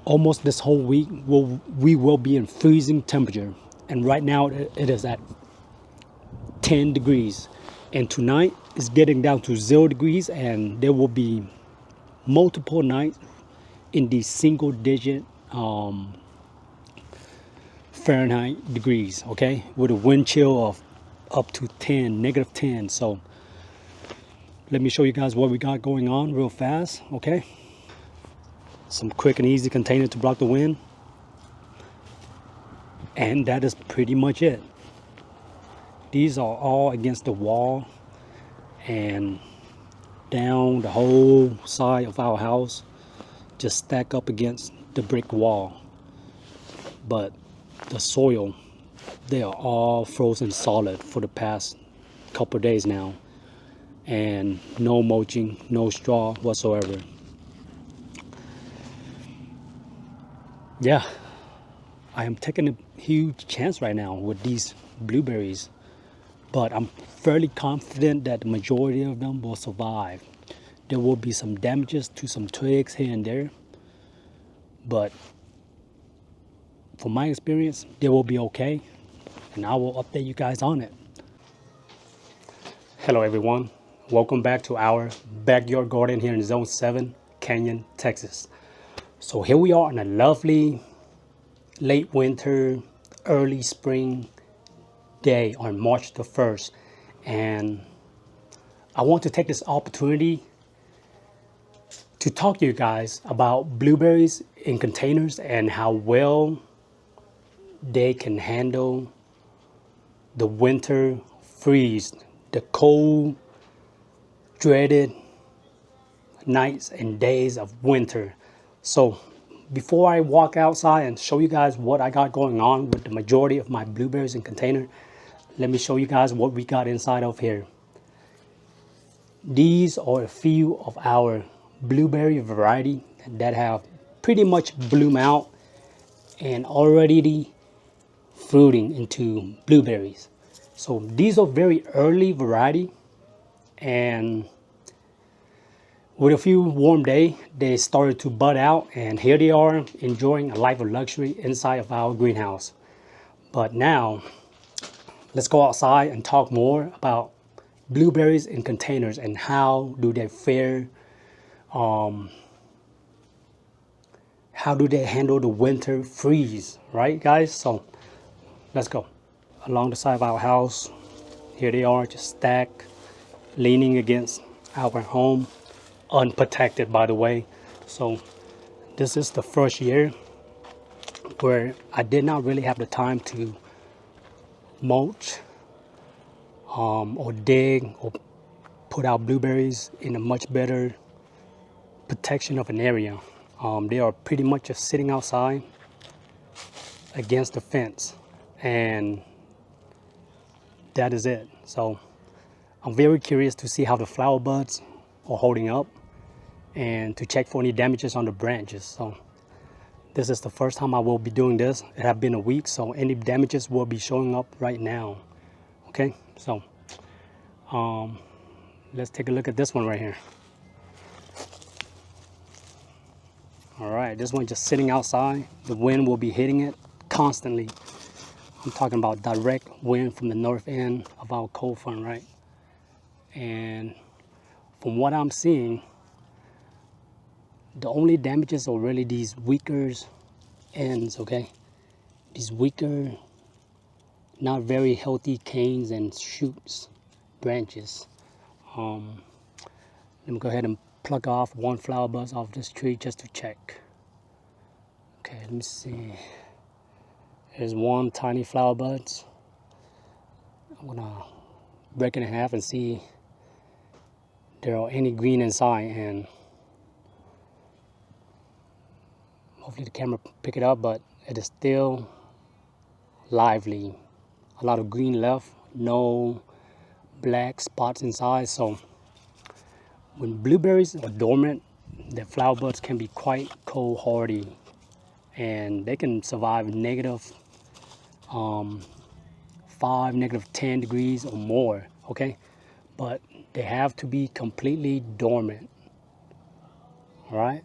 almost this whole week we will be in freezing temperature, and right now it is at 10 degrees, and tonight it's getting down to 0 degrees, and there will be multiple nights in the single digit Fahrenheit degrees, okay, with a wind chill of up to 10, negative 10. So let me show you guys what we got going on real fast, okay? Some quick and easy container to block the wind, and that is pretty much it. These are all against the wall and down the whole side of our house, just stack up against the brick wall. But the soil, they are all frozen solid for the past couple of days now, and no mulching, no straw whatsoever. Yeah, I am taking a huge chance right now with these blueberries, but I'm fairly confident that the majority of them will survive. There will be some damages to some twigs here and there, but from my experience, they will be okay, and I will update you guys on it. Hello everyone, welcome back to our backyard garden here in Zone 7, Canyon, Texas. So here we are on a lovely late winter, early spring day on March the 1st, and I want to take this opportunity to talk to you guys about blueberries in containers and how well they can handle the winter freeze, the cold, dreaded nights and days of winter. So before I walk outside and show you guys what I got going on with the majority of my blueberries in container, let me show you guys what we got inside of here. These are a few of our blueberry variety that have pretty much bloomed out and already fruiting into blueberries. So these are very early variety, and with a few warm days, they started to bud out, and here they are enjoying a life of luxury inside of our greenhouse. But now, let's go outside and talk more about blueberries in containers and how do they fare, how do they handle the winter freeze, right guys? So let's go. Along the side of our house, here they are, just stacked, leaning against our home, unprotected by the way. So this is the first year where I did not really have the time to mulch or dig or put out blueberries in a much better protection of an area. They are pretty much just sitting outside against the fence, and that is it. So I'm very curious to see how the flower buds are holding up and to check for any damages on the branches. So this is the first time I will be doing this. It has been a week, so any damages will be showing up right now. Okay, so let's take a look at this one right here. All right, this one just sitting outside. The wind will be hitting it constantly. I'm talking about direct wind from the north end of our cold front, right? And from what I'm seeing, the only damages are really these weaker ends, okay? These weaker, not very healthy canes and shoots, branches. Let me go ahead and pluck off one flower bud off this tree just to check. Okay, let me see. There's one tiny flower bud. I'm gonna break it in half and see if there are any green inside, and hopefully the camera pick it up, but it is still lively. A lot of green left, no black spots inside. So when blueberries are dormant, the flower buds can be quite cold hardy, and they can survive negative 5, negative 10 degrees or more, okay? But they have to be completely dormant, all right?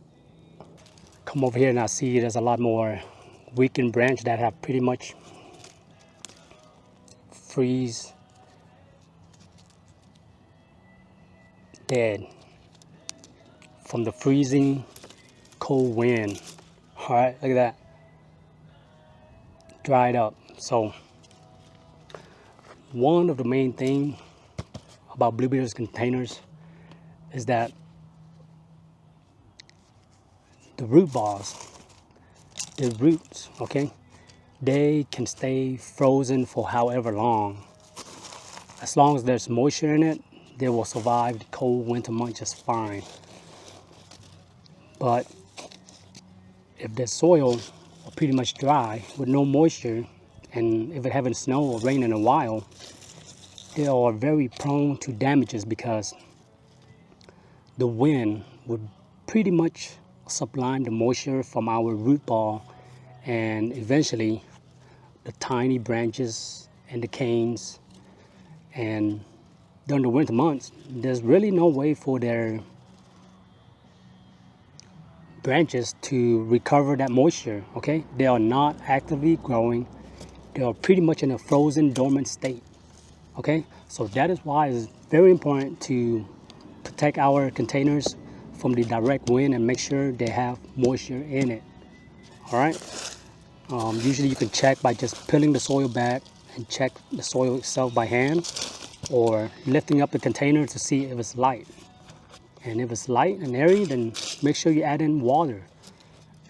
come over here and I see there's a lot more weakened branch that have pretty much freeze dead from the freezing cold wind. All right, look at that, dried up. So one of the main things about blueberries containers is that the root balls, the roots, okay, they can stay frozen for however long. As long as there's moisture in it, they will survive the cold winter months just fine. But if the soil are pretty much dry with no moisture, and if it haven't snowed or rained in a while, they are very prone to damages because the wind would pretty much sublime the moisture from our root ball, and eventually the tiny branches and the canes. And during the winter months, there's really no way for their branches to recover that moisture, okay? They are not actively growing. They are pretty much in a frozen, dormant state, okay? So that is why it's very important to protect our containers from the direct wind and make sure they have moisture in it, all right? Usually you can check by just peeling the soil back and check the soil itself by hand, or lifting up the container to see if it's light. And if it's light and airy, then make sure you add in water.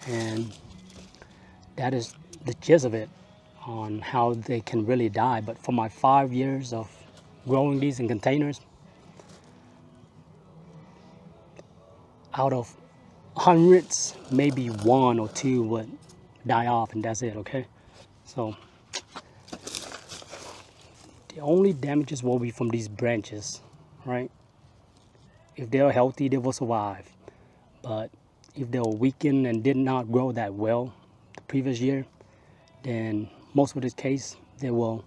And that is the gist of it on how they can really die. But for my 5 years of growing these in containers, out of hundreds, maybe one or two would die off, and that's it, okay? So the only damages will be from these branches, right? If they're healthy, they will survive. But if they're weakened and did not grow that well the previous year, then most of the case, they will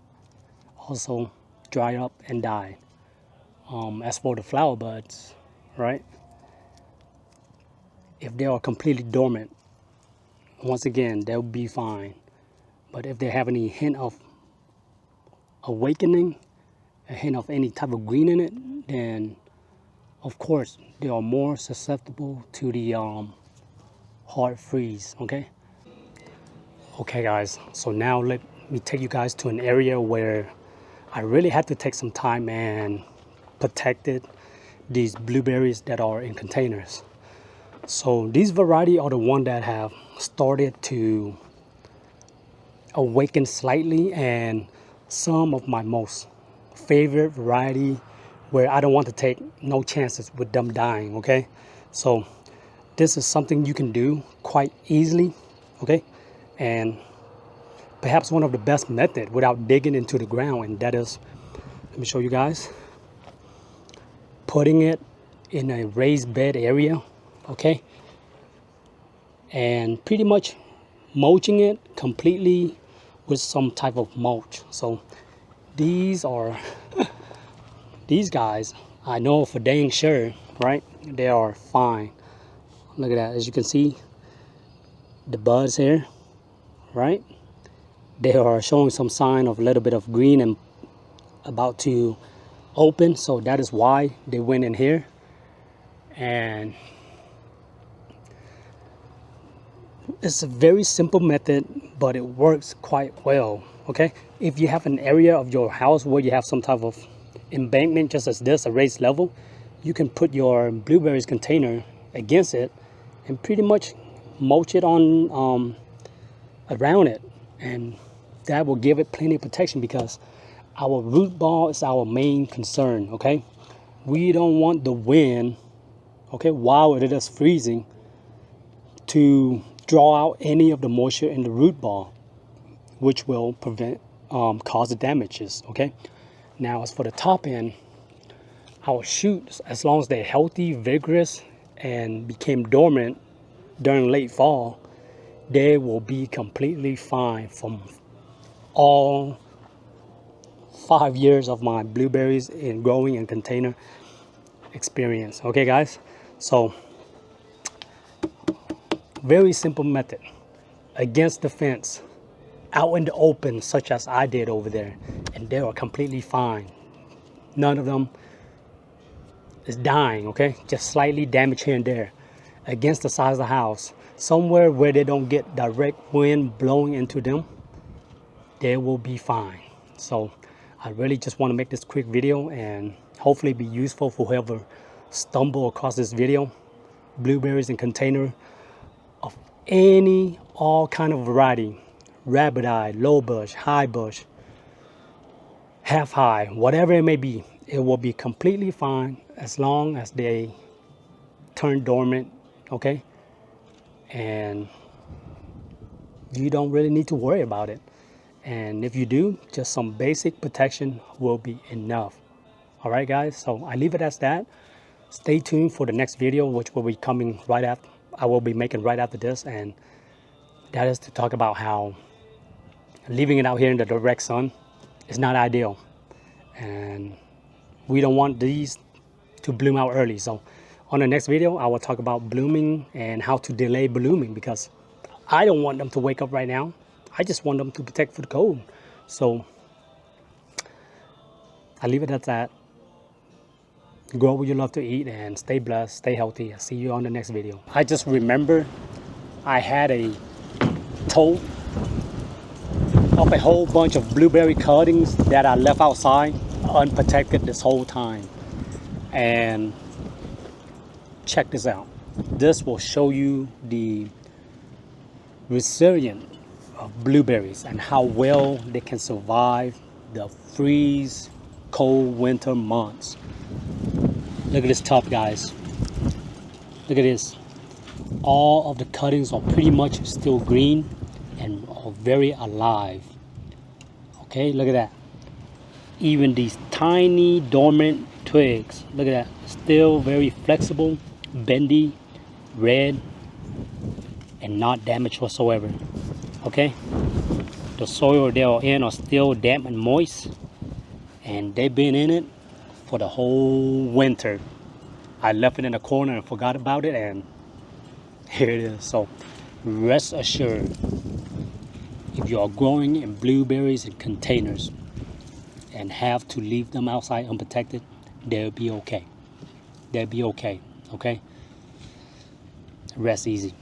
also dry up and die. As for the flower buds, right? If they are completely dormant, once again, they'll be fine. But if they have any hint of awakening, a hint of any type of green in it, then of course they are more susceptible to the hard freeze, okay? Okay guys, so now let me take you guys to an area where I really had to take some time and protected these blueberries that are in containers. So these variety are the one that have started to awaken slightly, and some of my most favorite variety where I don't want to take no chances with them dying, okay? So this is something you can do quite easily, okay? And perhaps one of the best method without digging into the ground, and that is, let me show you guys, putting it in a raised bed area, okay? And pretty much mulching it completely with some type of mulch. So these are, these guys, I know for dang sure, right? They are fine. Look at that, as you can see, the buds here, right? They are showing some sign of a little bit of green and about to open. So that is why they went in here. And it's a very simple method, but it works quite well, okay? If you have an area of your house where you have some type of embankment, just as this, a raised level, you can put your blueberries container against it and pretty much mulch it on around it, and that will give it plenty of protection, because our root ball is our main concern, okay? We don't want the wind, okay, while it is freezing, to draw out any of the moisture in the root ball, which will prevent cause the damages, okay? Now as for the top end, our shoots, as long as they're healthy, vigorous, and became dormant during late fall, they will be completely fine from all 5 years of my blueberries in growing in container experience. Okay guys, so Very simple method. Against the fence, out in the open, such as I did over there, and they are completely fine. None of them is dying, okay? Just slightly damaged here and there. Against the sides of the house, somewhere where they don't get direct wind blowing into them, they will be fine. So I really just want to make this quick video and hopefully be useful for whoever stumble across this video. Blueberries in container of all kind of variety. Rabbit eye, low bush, high bush, half high, whatever it may be, it will be completely fine as long as they turn dormant, okay? And you don't really need to worry about it. And if you do, just some basic protection will be enough. All right, guys, so I leave it as that. Stay tuned for the next video, which will be coming right after. I will be making right after this, and that is to talk about how leaving it out here in the direct sun is not ideal, and we don't want these to bloom out early. So on the next video, I will talk about blooming and how to delay blooming, because I don't want them to wake up right now. I just want them to protect for the cold. So I leave it at that. Grow what you love to eat and stay blessed, stay healthy. I'll see you on the next video. I just remember I had a tote of a whole bunch of blueberry cuttings that I left outside unprotected this whole time. And check this out. This will show you the resilience of blueberries and how well they can survive the freeze cold winter months. Look at this top, guys. Look at this. All of the cuttings are pretty much still green and are very alive. Okay, look at that. Even these tiny dormant twigs, look at that, still very flexible, bendy, red, and not damaged whatsoever. Okay, the soil they are in are still damp and moist, and they've been in it for the whole winter. I left it in a corner and forgot about it, and here it is. So rest assured, if you are growing in blueberries in containers and have to leave them outside unprotected, they'll be okay. They'll be okay, okay? Rest easy.